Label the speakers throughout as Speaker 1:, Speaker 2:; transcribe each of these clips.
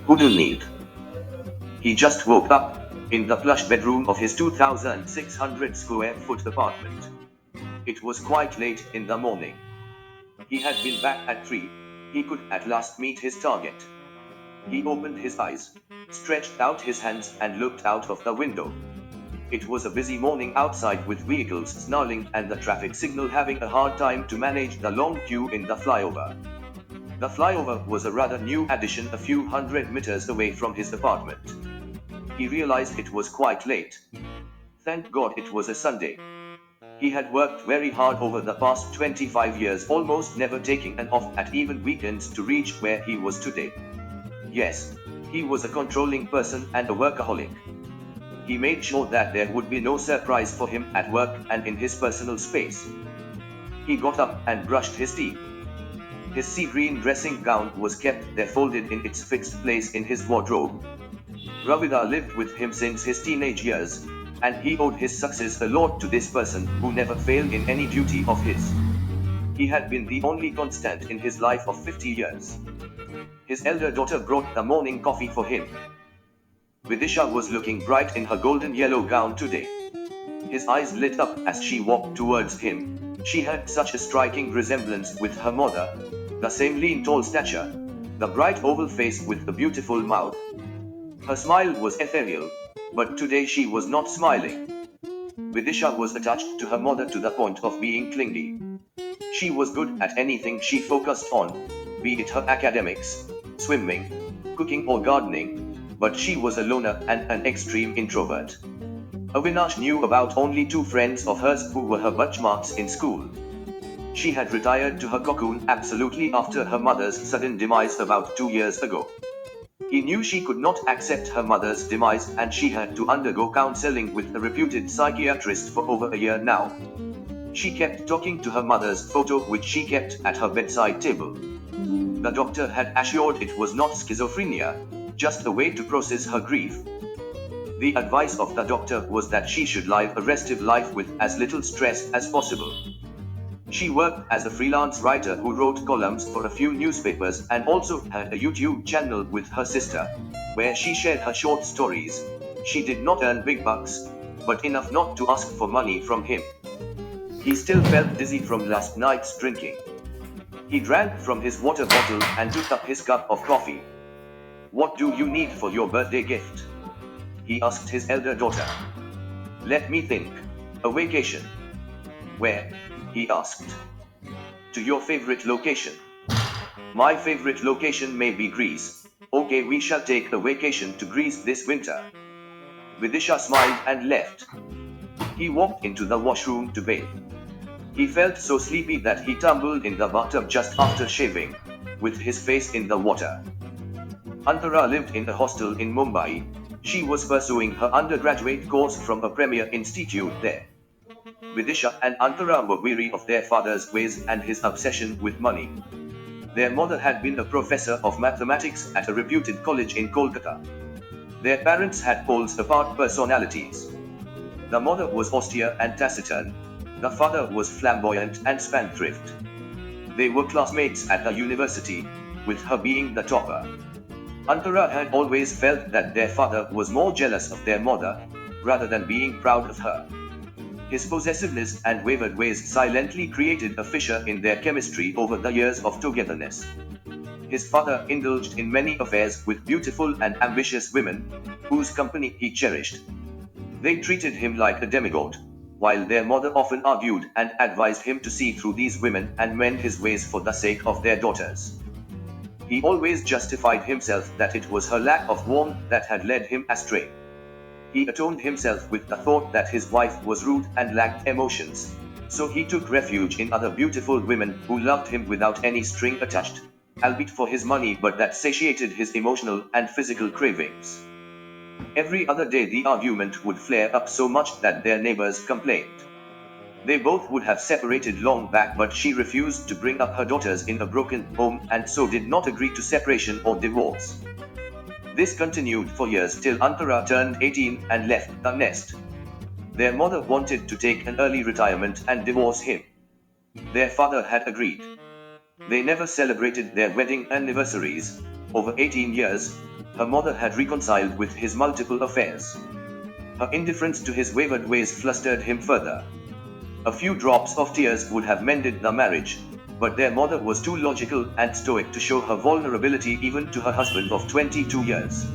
Speaker 1: Whodunnit. He just woke up in the plush bedroom of his 2,600 square foot apartment. It was quite late in the morning. He had been back at 3. He could at last meet his target. He opened his eyes, stretched out his hands, and looked out of the window. It was a busy morning outside with vehicles snarling and the traffic signal having a hard time to manage the long queue in the flyover. The flyover was a rather new addition a few hundred meters away from his apartment. He realized it was quite late. Thank God it was a Sunday. He had worked very hard over the past 25 years, almost never taking an off at even weekends to reach where he was today. Yes, he was a controlling person and a workaholic. He made sure that there would be no surprise for him at work and in his personal space. He got up and brushed his teeth. His sea green dressing gown was kept there folded in its fixed place in his wardrobe. Ravida lived with him since his teenage years, and he owed his success a lot to this person who never failed in any duty of his. He had been the only constant in his life of 50 years. His elder daughter brought the morning coffee for him. Vidisha was looking bright in her golden yellow gown today. His eyes lit up as she walked towards him. She had such a striking resemblance with her mother, the same lean tall stature, the bright oval face with the beautiful mouth. Her smile was ethereal, but today she was not smiling. Vidisha was attached to her mother to the point of being clingy. She was good at anything she focused on, be it her academics, swimming, cooking or gardening, but she was a loner and an extreme introvert. Avinash knew about only 2 friends of hers who were her benchmarks in school. She had retired to her cocoon absolutely after her mother's sudden demise about 2 years ago. He knew she could not accept her mother's demise and she had to undergo counseling with a reputed psychiatrist for over a year now. She kept talking to her mother's photo, which she kept at her bedside table. The doctor had assured it was not schizophrenia, just a way to process her grief. The advice of the doctor was that she should live a restive life with as little stress as possible. She worked as a freelance writer who wrote columns for a few newspapers and also had a YouTube channel with her sister, where she shared her short stories. She did not earn big bucks, but enough not to ask for money from him. He still felt dizzy from last night's drinking. He drank from his water bottle and took up his cup of coffee. "What do you need for your birthday gift?" he asked his elder daughter. "Let me think. A vacation." "Where?" he asked. "To your favorite location." "My favorite location may be Greece." "Okay, we shall take a vacation to Greece this winter." Vidisha smiled and left. He walked into the washroom to bathe. He felt so sleepy that he tumbled in the bathtub just after shaving, with his face in the water. Antara lived in a hostel in Mumbai. She was pursuing her undergraduate course from a premier institute there. Vidisha and Antara were weary of their father's ways and his obsession with money. Their mother had been a professor of mathematics at a reputed college in Kolkata. Their parents had poles apart personalities. The mother was austere and taciturn. The father was flamboyant and spendthrift. They were classmates at the university, with her being the topper. Antara had always felt that their father was more jealous of their mother, rather than being proud of her. His possessiveness and wayward ways silently created a fissure in their chemistry over the years of togetherness. His father indulged in many affairs with beautiful and ambitious women, whose company he cherished. They treated him like a demigod, while their mother often argued and advised him to see through these women and mend his ways for the sake of their daughters. He always justified himself that it was her lack of warmth that had led him astray. He atoned himself with the thought that his wife was rude and lacked emotions, so he took refuge in other beautiful women who loved him without any string attached, albeit for his money, but that satiated his emotional and physical cravings. Every other day the argument would flare up so much that their neighbors complained. They both would have separated long back, but she refused to bring up her daughters in a broken home and so did not agree to separation or divorce. This continued for years till Antara turned 18 and left the nest. Their mother wanted to take an early retirement and divorce him. Their father had agreed. They never celebrated their wedding anniversaries. Over 18 years, her mother had reconciled with his multiple affairs. Her indifference to his wayward ways flustered him further. A few drops of tears would have mended the marriage, but their mother was too logical and stoic to show her vulnerability even to her husband of 22 years.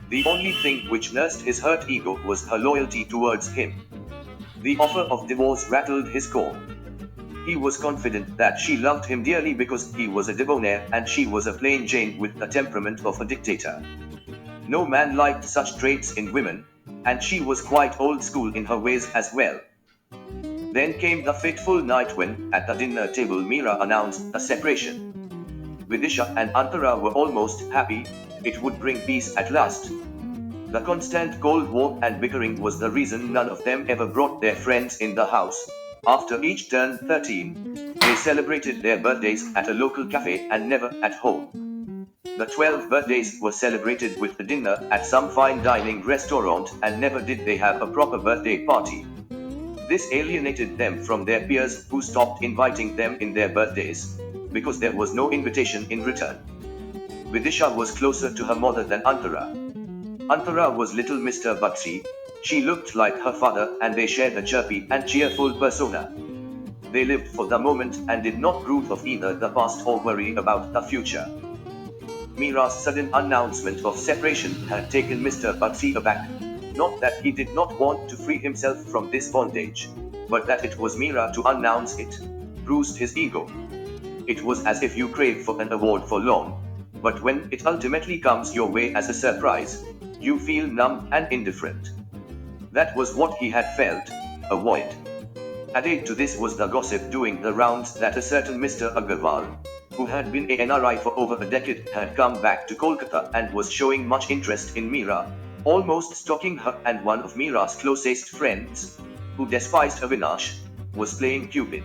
Speaker 1: The only thing which nursed his hurt ego was her loyalty towards him. The offer of divorce rattled his core. He was confident that she loved him dearly because he was a debonair and she was a plain Jane with the temperament of a dictator. No man liked such traits in women, and she was quite old school in her ways as well. Then came the fateful night when, at the dinner table, Meera announced the separation. Vidisha and Antara were almost happy, it would bring peace at last. The constant Cold War and bickering was the reason none of them ever brought their friends in the house. After each turned 13, they celebrated their birthdays at a local cafe and never at home. The 12 birthdays were celebrated with a dinner at some fine dining restaurant, and never did they have a proper birthday party. This alienated them from their peers who stopped inviting them in their birthdays, because there was no invitation in return. Vidisha was closer to her mother than Antara. Antara was little Mr. Butsy. She looked like her father and they shared a chirpy and cheerful persona. They lived for the moment and did not brood of either the past or worry about the future. Meera's sudden announcement of separation had taken Mr. Butsy aback. Not that he did not want to free himself from this bondage, but that it was Meera to announce it bruised his ego. It was as if you crave for an award for long, but when it ultimately comes your way as a surprise, you feel numb and indifferent. That was what he had felt, a void. Added to this was the gossip doing the rounds that a certain Mr. Agarwal, who had been a NRI for over a decade, had come back to Kolkata and was showing much interest in Meera, almost stalking her, and one of Meera's closest friends, who despised Avinash, was playing Cupid.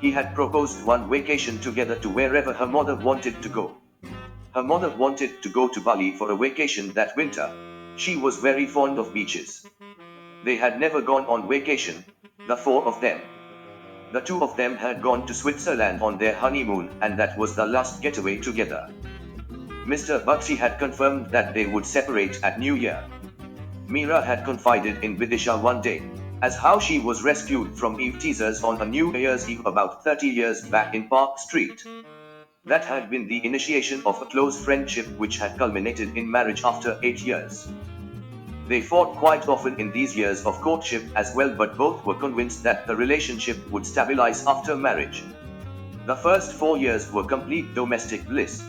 Speaker 1: He had proposed one vacation together to wherever her mother wanted to go. Her mother wanted to go to Bali for a vacation that winter. She was very fond of beaches. They had never gone on vacation, the four of them. The two of them had gone to Switzerland on their honeymoon, and that was the last getaway together. Mr. Butsy had confirmed that they would separate at New Year. Meera had confided in Vidisha one day as how she was rescued from Eve teasers on a New Year's Eve about 30 years back in Park Street. That had been the initiation of a close friendship which had culminated in marriage after 8 years. They fought quite often in these years of courtship as well, but both were convinced that the relationship would stabilize after marriage. The first 4 years were complete domestic bliss.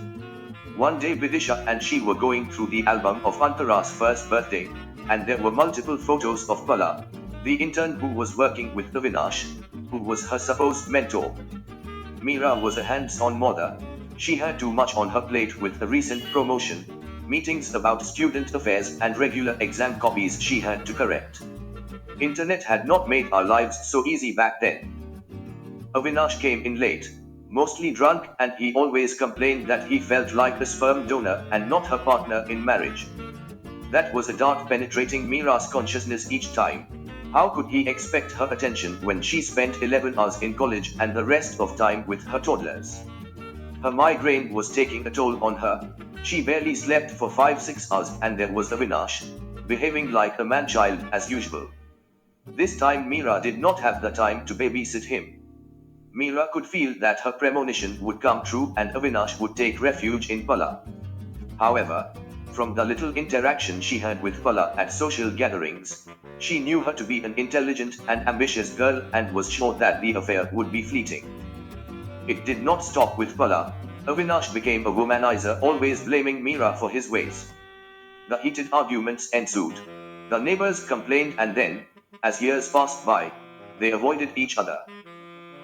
Speaker 1: One day Vidisha and she were going through the album of Antara's first birthday, and there were multiple photos of Pala, the intern who was working with Avinash, who was her supposed mentor. Meera was a hands-on mother. She had too much on her plate with the recent promotion, meetings about student affairs and regular exam copies she had to correct. Internet had not made our lives so easy back then. Avinash came in late, mostly drunk, and he always complained that he felt like a sperm donor and not her partner in marriage. That was a dart penetrating Meera's consciousness each time. How could he expect her attention when she spent 11 hours in college and the rest of time with her toddlers? Her migraine was taking a toll on her. She barely slept for 5-6 hours, and there was Avinash, behaving like a man-child as usual. This time Meera did not have the time to babysit him. Meera could feel that her premonition would come true and Avinash would take refuge in Pala. However, from the little interaction she had with Pala at social gatherings, she knew her to be an intelligent and ambitious girl and was sure that the affair would be fleeting. It did not stop with Pala. Avinash became a womanizer, always blaming Meera for his ways. The heated arguments ensued. The neighbors complained, and then, as years passed by, they avoided each other.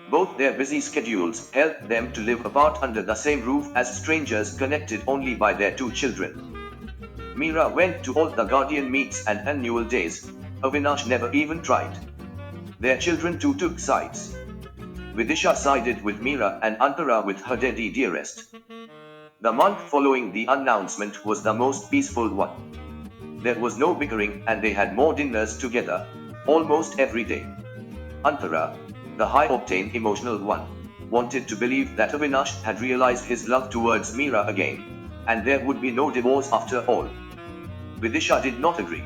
Speaker 1: Both their busy schedules helped them to live apart under the same roof as strangers connected only by their 2 children. Meera went to all the guardian meets and annual days. Avinash never even tried. Their children too took sides. Vidisha sided with Meera and Antara with her daddy dearest. The month following the announcement was the most peaceful one. There was no bickering and they had more dinners together, almost every day. Antara, the high-octane emotional one, wanted to believe that Avinash had realized his love towards Meera again, and there would be no divorce after all. Vidisha did not agree.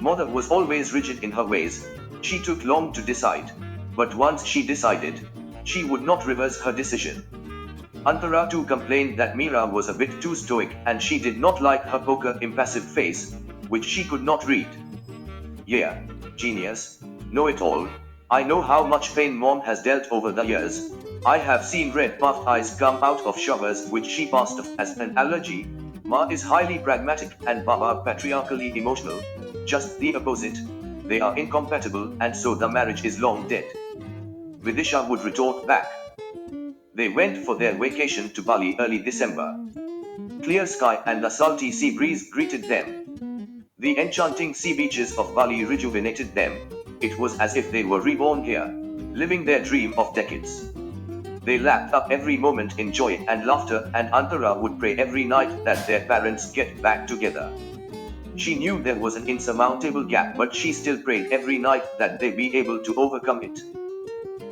Speaker 1: Mother was always rigid in her ways. She took long to decide. But once she decided, she would not reverse her decision. Antara too complained that Meera was a bit too stoic and she did not like her poker impassive face, which she could not read. Yeah, genius, know it all. I know how much pain mom has dealt over the years. I have seen red puffed eyes come out of showers which she passed off as an allergy. Ma is highly pragmatic and Baba patriarchally emotional. Just the opposite. They are incompatible and so the marriage is long dead. Vidisha would retort back. They went for their vacation to Bali early December. Clear sky and the salty sea breeze greeted them. The enchanting sea beaches of Bali rejuvenated them. It was as if they were reborn here, living their dream of decades. They lapped up every moment in joy and laughter, and Antara would pray every night that their parents get back together. She knew there was an insurmountable gap, but she still prayed every night that they be able to overcome it.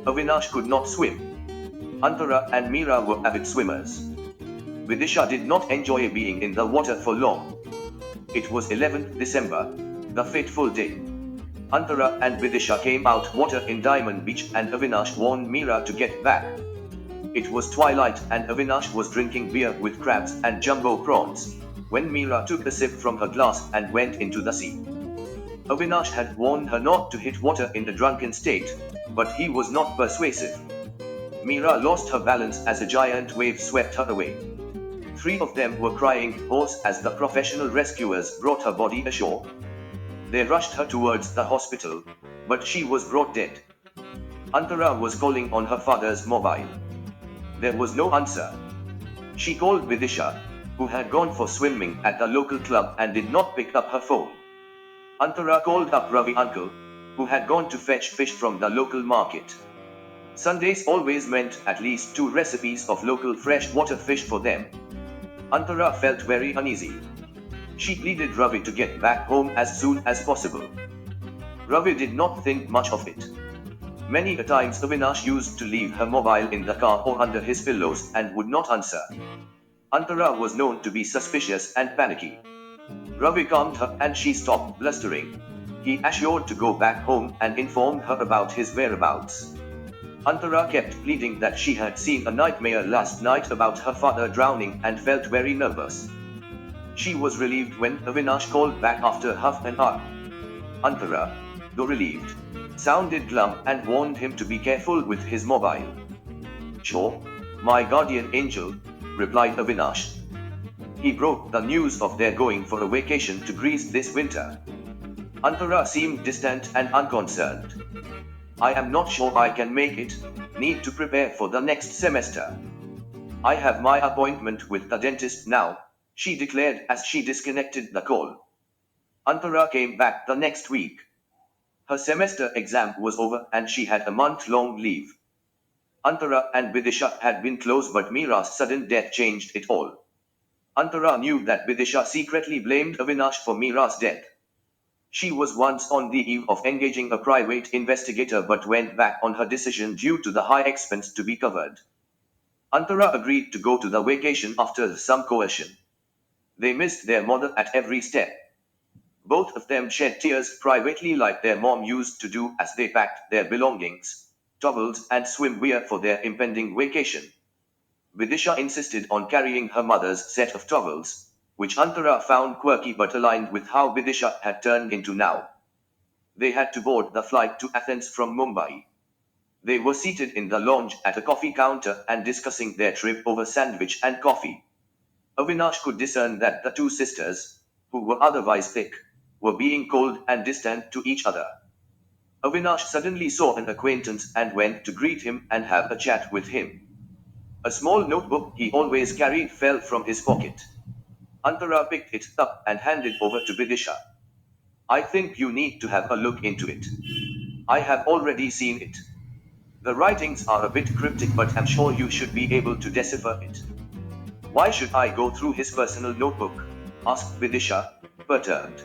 Speaker 1: Avinash could not swim. Antara and Meera were avid swimmers. Vidisha did not enjoy being in the water for long. It was 11th December, the fateful day. Antara and Vidisha came out water in Diamond Beach and Avinash warned Meera to get back. It was twilight and Avinash was drinking beer with crabs and jumbo prawns, when Meera took a sip from her glass and went into the sea. Avinash had warned her not to hit water in a drunken state, but he was not persuasive. Meera lost her balance as a giant wave swept her away. 3 of them were crying hoarse as the professional rescuers brought her body ashore. They rushed her towards the hospital, but she was brought dead. Antara was calling on her father's mobile. There was no answer. She called Vidisha, who had gone for swimming at the local club and did not pick up her phone. Antara called up Ravi uncle, who had gone to fetch fish from the local market. Sundays always meant at least 2 recipes of local freshwater fish for them. Antara felt very uneasy. She pleaded Ravi to get back home as soon as possible. Ravi did not think much of it. Many a times Avinash used to leave her mobile in the car or under his pillows and would not answer. Antara was known to be suspicious and panicky. Ravi calmed her and she stopped blustering. He assured to go back home and informed her about his whereabouts. Antara kept pleading that she had seen a nightmare last night about her father drowning and felt very nervous. She was relieved when Avinash called back after half an hour. Antara, though relieved, sounded glum and warned him to be careful with his mobile. Sure, my guardian angel, replied Avinash. He broke the news of their going for a vacation to Greece this winter. Antara seemed distant and unconcerned. I am not sure I can make it, need to prepare for the next semester. I have my appointment with the dentist now, she declared as she disconnected the call. Antara came back the next week. Her semester exam was over and she had a month-long leave. Antara and Vidisha had been close, but Meera's sudden death changed it all. Antara knew that Vidisha secretly blamed Avinash for Meera's death. She was once on the eve of engaging a private investigator but went back on her decision due to the high expense to be covered. Antara agreed to go to the vacation after some coercion. They missed their mother at every step. Both of them shed tears privately like their mom used to do as they packed their belongings, towels and swimwear for their impending vacation. Vidisha insisted on carrying her mother's set of towels, which Antara found quirky but aligned with how Vidisha had turned into now. They had to board the flight to Athens from Mumbai. They were seated in the lounge at a coffee counter and discussing their trip over sandwich and coffee. Avinash could discern that the 2 sisters, who were otherwise thick, were being cold and distant to each other. Avinash suddenly saw an acquaintance and went to greet him and have a chat with him. A small notebook he always carried fell from his pocket. Antara picked it up and handed over to Vidisha. I think you need to have a look into it. I have already seen it. The writings are a bit cryptic, but I'm sure you should be able to decipher it. Why should I go through his personal notebook? Asked Vidisha, perturbed.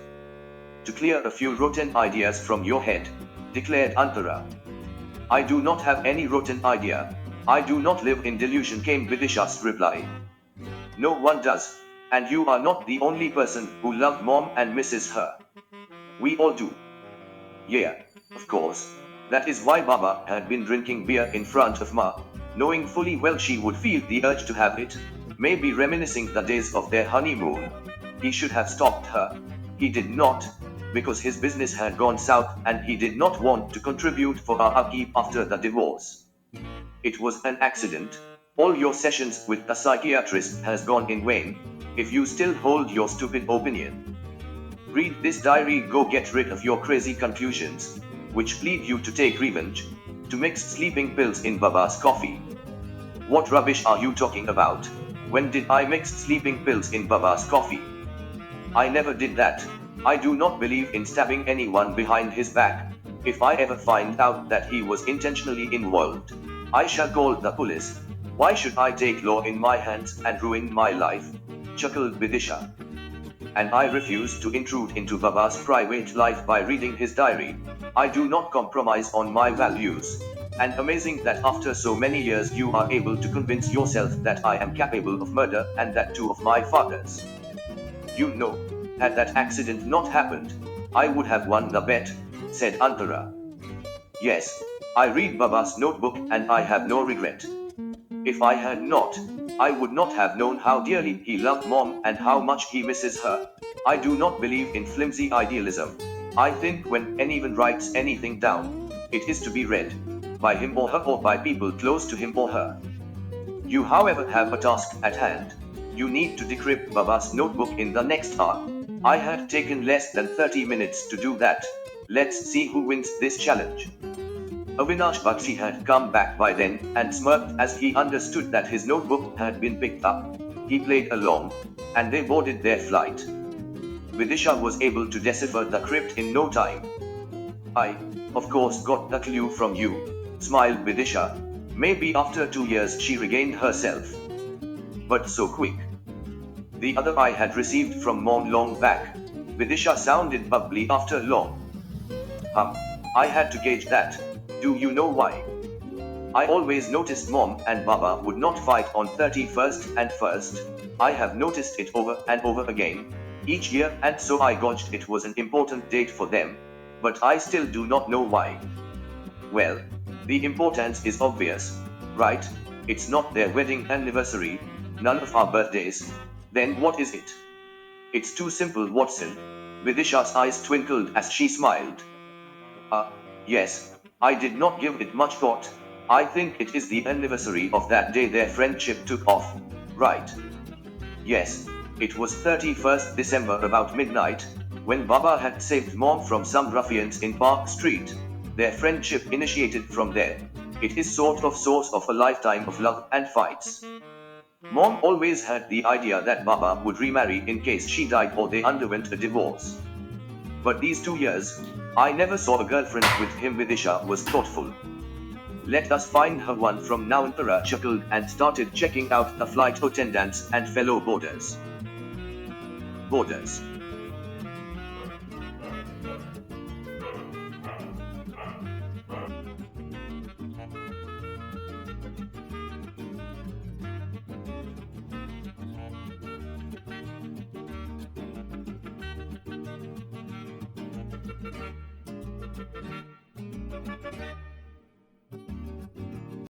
Speaker 1: To clear a few rotten ideas from your head, declared Antara. I do not have any rotten idea. I do not live in delusion, came Vidisha's reply. No one does. And you are not the only person who loved mom and misses her. We all do. Yeah, of course. That is why Baba had been drinking beer in front of Ma, knowing fully well she would feel the urge to have it, maybe reminiscing the days of their honeymoon. He should have stopped her. He did not, because his business had gone south and he did not want to contribute for her upkeep after the divorce. It was an accident. All your sessions with the psychiatrist has gone in vain, if you still hold your stupid opinion. Read this diary, go get rid of your crazy conclusions, which lead you to take revenge, to mix sleeping pills in Baba's coffee. What rubbish are you talking about? When did I mix sleeping pills in Baba's coffee? I never did that. I do not believe in stabbing anyone behind his back. If I ever find out that he was intentionally involved, I shall call the police. Why should I take law in my hands and ruin my life? Chuckled Vidisha. And I refuse to intrude into Baba's private life by reading his diary. I do not compromise on my values. And amazing that after so many years you are able to convince yourself that I am capable of murder, and that two of my fathers. You know, had that accident not happened, I would have won the bet, said Antara. Yes, I read Baba's notebook and I have no regret. If I had not, I would not have known how dearly he loved mom and how much he misses her. I do not believe in flimsy idealism. I think when anyone writes anything down, it is to be read by him or her or by people close to him or her. You, however, have a task at hand. You need to decrypt Baba's notebook in the next hour. I had taken less than 30 minutes to do that. Let's see who wins this challenge. Avinash Bakshi had come back by then and smirked as he understood that his notebook had been picked up. He played along, and they boarded their flight. Vidisha was able to decipher the crypt in no time. I, of course, got the clue from you, smiled Vidisha. Maybe after 2 years she regained herself. But so quick. The other I had received from mom long back. Vidisha sounded bubbly after long. I had to gauge that. Do you know why? I always noticed mom and Baba would not fight on 31st and 1st. I have noticed it over and over again, each year, and so I gauged it was an important date for them, but I still do not know why. Well, the importance is obvious, right? It's not their wedding anniversary, none of our birthdays. Then what is it? It's too simple, Watson. Vidisha's eyes twinkled as she smiled. Yes. I did not give it much thought. I think it is the anniversary of that day their friendship took off, right? Yes, it was 31st December about midnight, when Baba had saved mom from some ruffians in Park Street. Their friendship initiated from there. It is sort of source of a lifetime of love and fights. Mom always had the idea that Baba would remarry in case she died or they underwent a divorce. But these 2 years, I never saw a girlfriend with him. Vidisha was thoughtful. Let us find her one from now. Antara chuckled and started checking out the flight attendants and fellow boarders.